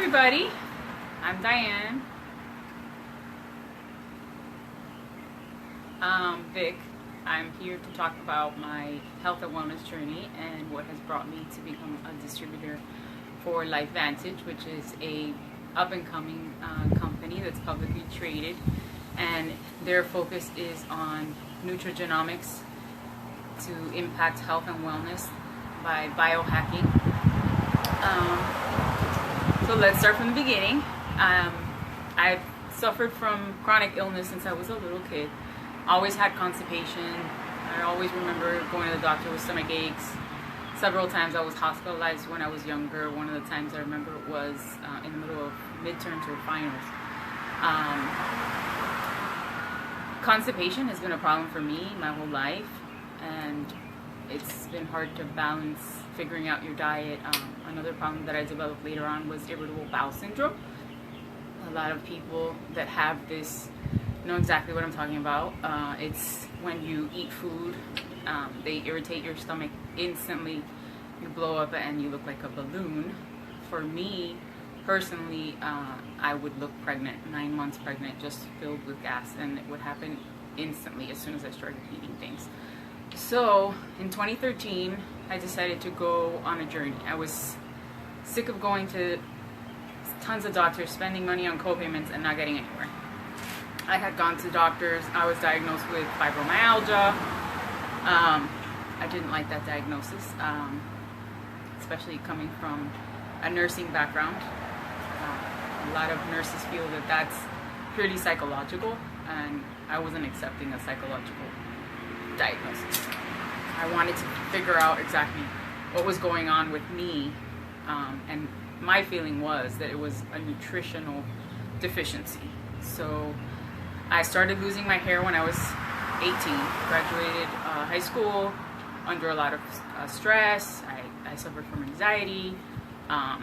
everybody, I'm Diane. Vic. I'm here to talk about my health and wellness journey and what has brought me to become a distributor for LifeVantage, which is a up-and-coming company that's publicly traded, and their focus is on nutrigenomics to impact health and wellness by biohacking. So let's start from the beginning. I've suffered from chronic illness since I was a little kid. Always had constipation. I always remember going to the doctor with stomach aches. Several times I was hospitalized when I was younger. One of the times I remember was in the middle of midterms or finals. Constipation has been a problem for me my whole life, and it's been hard to balance figuring out your diet. Another problem that I developed later on was irritable bowel syndrome. A lot of people that have this know exactly what I'm talking about. It's when you eat food, they irritate your stomach instantly. You blow up and you look like a balloon. For me, personally, I would look pregnant, 9 months pregnant, just filled with gas, and it would happen instantly as soon as I started eating things. So in 2013, I decided to go on a journey. I was sick of going to tons of doctors, spending money on co-payments and not getting anywhere. I had gone to doctors. I was diagnosed with fibromyalgia. I didn't like that diagnosis, especially coming from a nursing background. A lot of nurses feel that that's purely psychological, and I wasn't accepting a psychological diagnosis. I wanted to figure out exactly what was going on with me, and my feeling was that it was a nutritional deficiency. So I started losing my hair when I was 18, graduated high school under a lot of stress. I suffered from anxiety. I've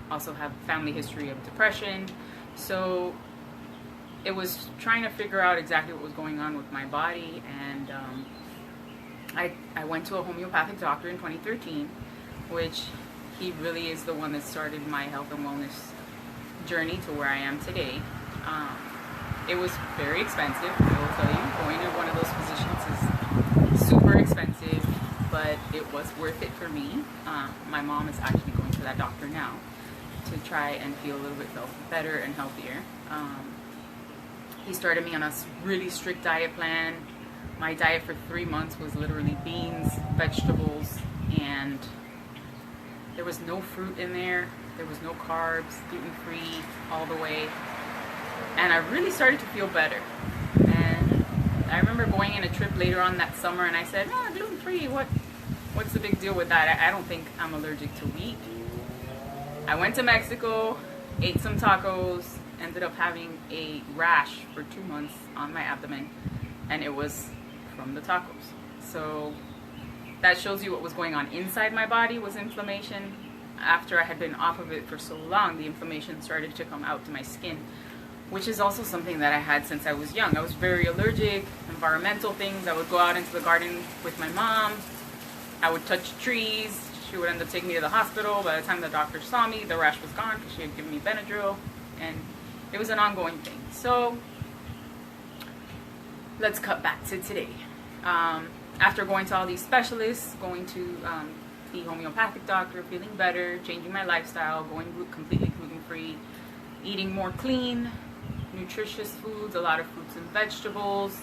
also have family history of depression. So it was trying to figure out exactly what was going on with my body, and I went to a homeopathic doctor in 2013, which he really is the one that started my health and wellness journey to where I am today. It was very expensive, I will tell you. Going to one of those physicians is super expensive, but it was worth it for me. My mom is actually going to that doctor now to try and feel a little bit better and healthier. He started me on a really strict diet plan. My diet for 3 months was literally beans, vegetables, and there was no fruit in there. There was no carbs, gluten-free all the way. And I really started to feel better. And I remember going on a trip later on that summer, and I said, gluten-free, what's the big deal with that? I don't think I'm allergic to wheat. I went to Mexico, ate some tacos, ended up having a rash for 2 months on my abdomen, and it was from the tacos. So that shows you what was going on inside my body was inflammation. After I had been off of it for so long, the inflammation started to come out to my skin, which is also something that I had since I was young. I was very allergic, environmental things. I would go out into the garden with my mom. I would touch trees. She would end up taking me to the hospital. By the time the doctor saw me, the rash was gone because she had given me Benadryl, and it was an ongoing thing. So let's cut back to today. After going to all these specialists, going to the homeopathic doctor, feeling better, changing my lifestyle, going completely gluten-free, eating more clean, nutritious foods, a lot of fruits and vegetables,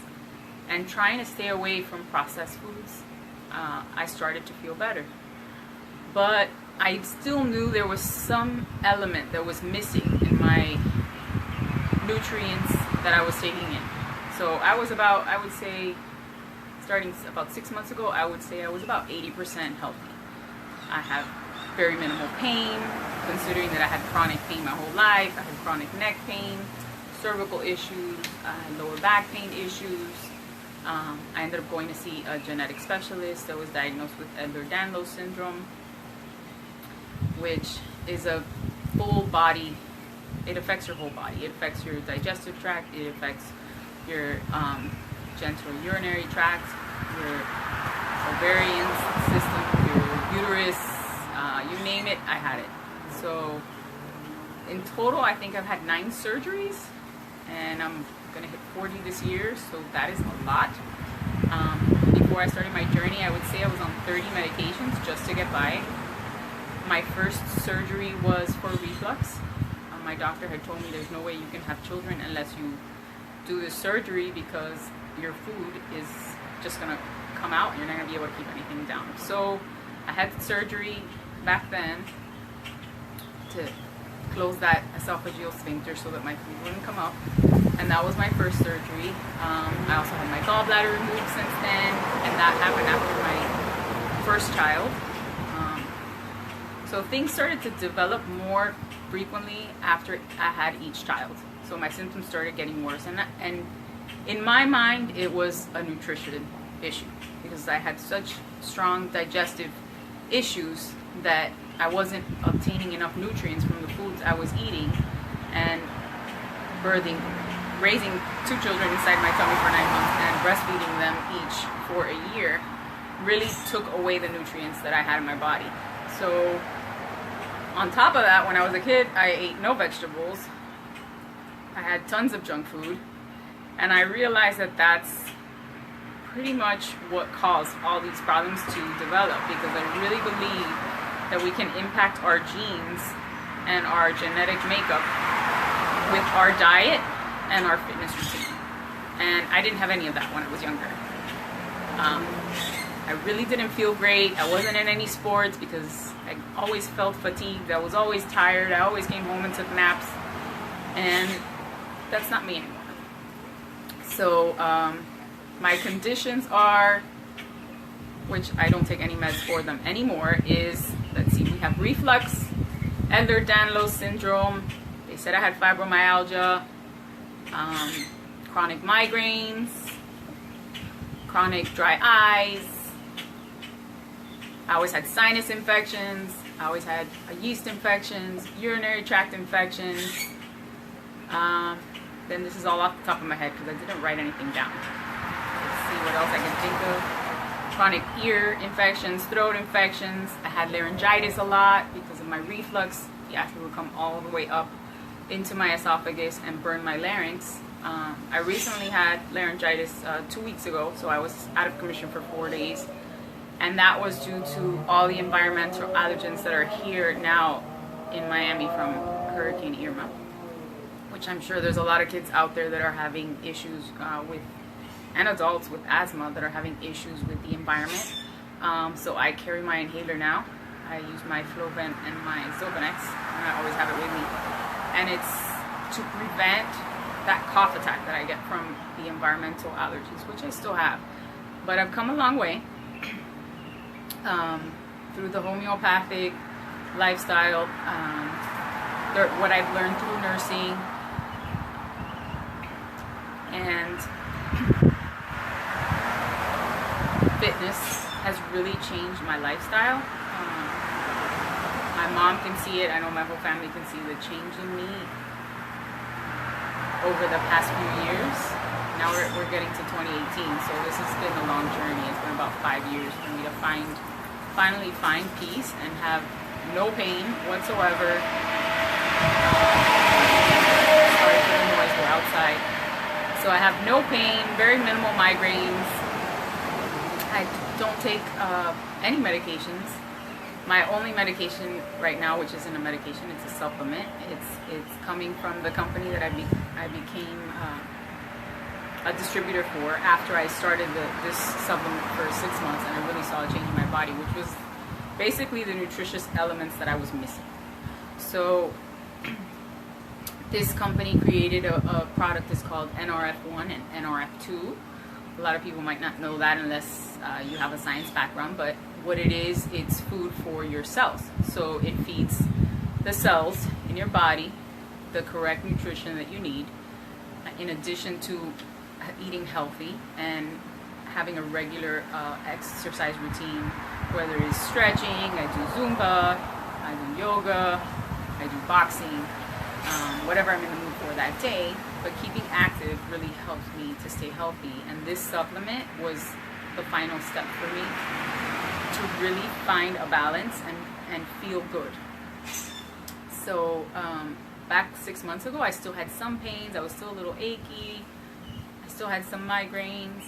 and trying to stay away from processed foods, I started to feel better. But I still knew there was some element that was missing in my nutrients that I was taking in. So I was about, I would say, starting about 6 months ago, I would say I was about 80% healthy. I have very minimal pain, considering that I had chronic pain my whole life. I had chronic neck pain, cervical issues, lower back pain issues. I ended up going to see a genetic specialist that was diagnosed with Ehlers-Danlos syndrome, which is a full body, it affects your whole body. It affects your digestive tract, it affects your genitourinary tract, your ovarian system, your uterus, you name it, I had it. So in total, I think I've had 9 surgeries, and I'm gonna hit 40 this year, so that is a lot. Before I started my journey, I would say I was on 30 medications just to get by. My first surgery was for reflux. My doctor had told me there's no way you can have children unless you do this surgery, because your food is just gonna come out and you're not gonna be able to keep anything down. So I had the surgery back then to close that esophageal sphincter so that my food wouldn't come up, and that was my first surgery. I also had my gallbladder removed since then, and that happened after my first child. So things started to develop more frequently after I had each child. So my symptoms started getting worse, and in my mind it was a nutrition issue, because I had such strong digestive issues that I wasn't obtaining enough nutrients from the foods I was eating, and raising 2 children inside my tummy for 9 months and breastfeeding them each for a year really took away the nutrients that I had in my body. So on top of that, when I was a kid, I ate no vegetables. I had tons of junk food, and I realized that that's pretty much what caused all these problems to develop, because I really believe that we can impact our genes and our genetic makeup with our diet and our fitness routine. And I didn't have any of that when I was younger. I really didn't feel great. I wasn't in any sports because I always felt fatigued. I was always tired. I always came home and took naps. And that's not me anymore. So my conditions are, which I don't take any meds for them anymore, is, let's see, we have reflux, Ehlers-Danlos syndrome. They said I had fibromyalgia, chronic migraines, chronic dry eyes. I always had sinus infections. I always had yeast infections, urinary tract infections. Then this is all off the top of my head because I didn't write anything down. Let's see what else I can think of. Chronic ear infections, throat infections. I had laryngitis a lot because of my reflux. The acid would come all the way up into my esophagus and burn my larynx. I recently had laryngitis 2 weeks ago, so I was out of commission for 4 days. And that was due to all the environmental allergens that are here now in Miami from Hurricane Irma, which I'm sure there's a lot of kids out there that are having issues with, and adults with asthma that are having issues with the environment. So I carry my inhaler now. I use my Flovent and my Zobanex, and I always have it with me. And it's to prevent that cough attack that I get from the environmental allergies, which I still have. But I've come a long way through the homeopathic lifestyle, what I've learned through nursing, and fitness has really changed my lifestyle. My mom can see it. I know my whole family can see the change in me over the past few years. Now we're getting to 2018, so this has been a long journey. It's been about 5 years for me to finally find peace and have no pain whatsoever. Sorry for the noise, we're outside. So I have no pain, very minimal migraines. I don't take any medications. My only medication right now, which isn't a medication, it's a supplement. It's coming from the company that I became a distributor for after I started this supplement for 6 months, and I really saw a change in my body, which was basically the nutritious elements that I was missing. So this company created a product that's called NRF1 and NRF2. A lot of people might not know that unless you have a science background, but what it is, it's food for your cells. So it feeds the cells in your body the correct nutrition that you need, in addition to eating healthy and having a regular exercise routine, whether it's stretching, I do Zumba, I do yoga, I do boxing, whatever I'm in the mood for that day. But keeping active really helps me to stay healthy, and this supplement was the final step for me to really find a balance and feel good. So back 6 months ago, I still had some pains. I was still a little achy. I still had some migraines.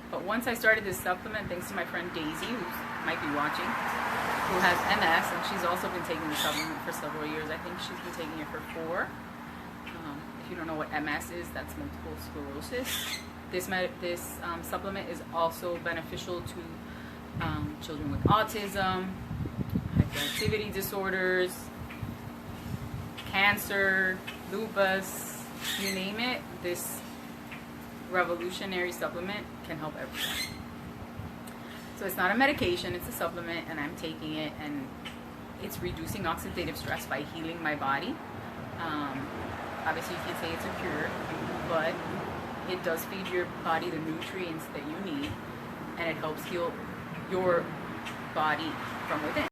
But once I started this supplement, thanks to my friend Daisy, who might be watching, who has MS, and she's also been taking the supplement for several years. I think she's been taking it for 4. If you don't know what MS is, that's multiple sclerosis. This supplement is also beneficial to children with autism, hyperactivity disorders, cancer, lupus, you name it. This revolutionary supplement can help everyone. So it's not a medication, it's a supplement, and I'm taking it, and it's reducing oxidative stress by healing my body. Obviously you can say it's a cure, but it does feed your body the nutrients that you need, and it helps heal your body from within.